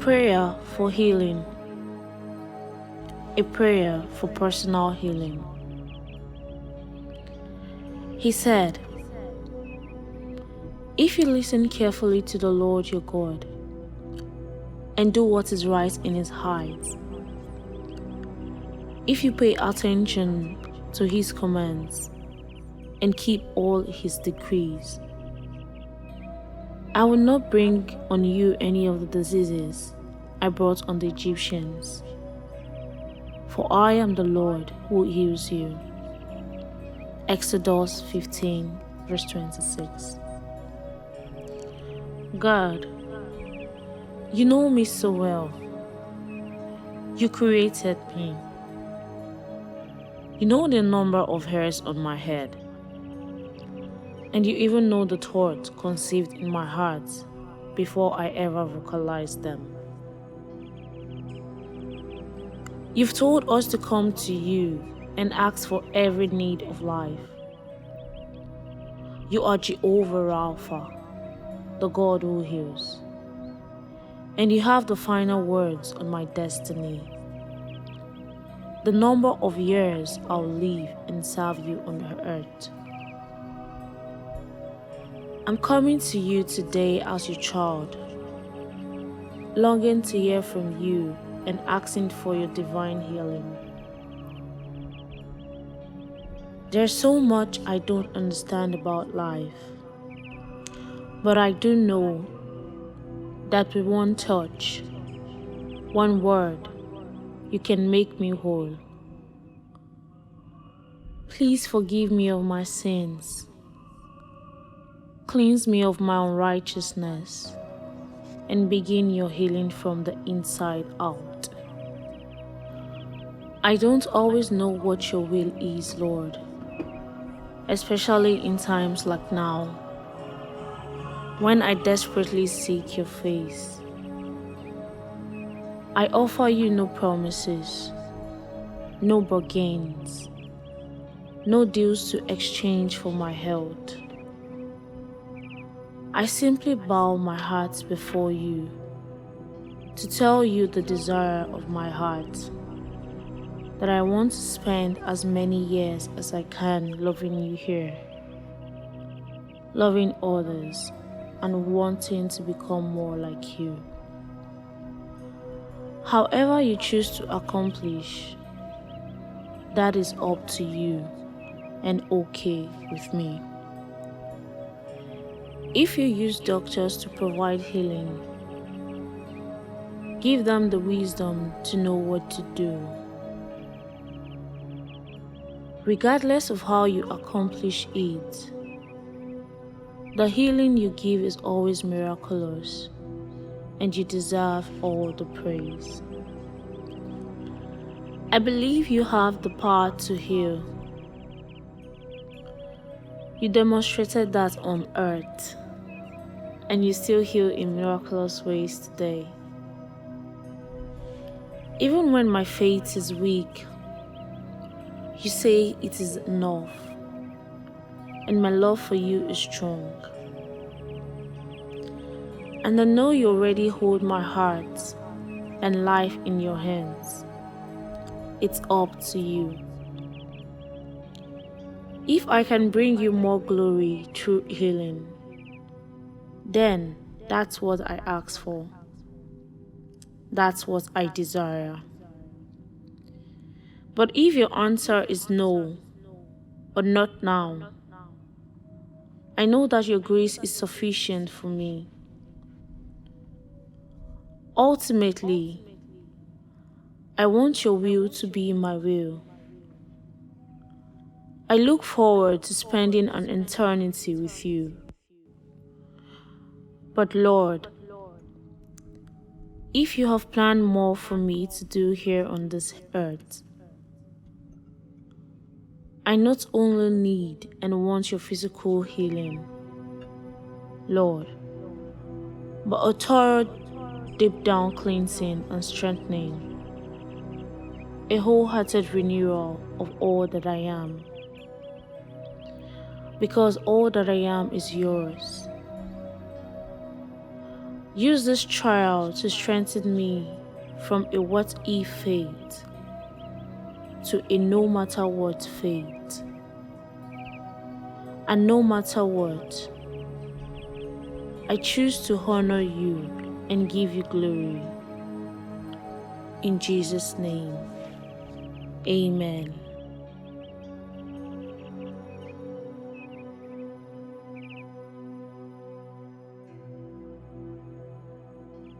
prayer for healing. A prayer for personal healing. He said, "If you listen carefully to the Lord your God and do what is right in His eyes, if you pay attention to His commands and keep all His decrees, I will not bring on you any of the diseases I brought on the Egyptians, for I am the Lord who heals you." Exodus 15, verse 26. God, you know me so well. You created me. You know the number of hairs on my head, and you even know the thoughts conceived in my heart before I ever vocalized them. You've told us to come to you and ask for every need of life. You are Jehovah Rapha, the God who heals, and you have the final words on my destiny. The number of years I'll live and serve you on the earth. I'm coming to you today as your child, longing to hear from you and asking for your divine healing. There's so much I don't understand about life, but I do know that with one touch, one word, you can make me whole. Please forgive me of my sins. Cleanse me of my unrighteousness and begin your healing from the inside out. I don't always know what your will is, Lord, especially in times like now, when I desperately seek your face. I offer you no promises, no bargains, no deals to exchange for my health. I simply bow my heart before you to tell you the desire of my heart, that I want to spend as many years as I can loving you here, loving others, and wanting to become more like you. However you choose to accomplish, that is up to you and okay with me. If you use doctors to provide healing, give them the wisdom to know what to do. Regardless of how you accomplish it, the healing you give is always miraculous, and you deserve all the praise. I believe you have the power to heal. You demonstrated that on earth, and you still heal in miraculous ways today. Even when my faith is weak, you say it is enough, and my love for you is strong. And I know you already hold my heart and life in your hands. It's up to you. If I can bring you more glory through healing, then that's what I ask for. That's what I desire. But if your answer is no, or not now, I know that your grace is sufficient for me. Ultimately, I want your will to be my will. I look forward to spending an eternity with you. But Lord, if you have planned more for me to do here on this earth, I not only need and want your physical healing, Lord, but a thorough, deep down cleansing and strengthening, a wholehearted renewal of all that I am, because all that I am is yours. Use this trial to strengthen me from a what-if faith to a no-matter-what faith. And no matter what, I choose to honor you and give you glory. In Jesus' name, amen.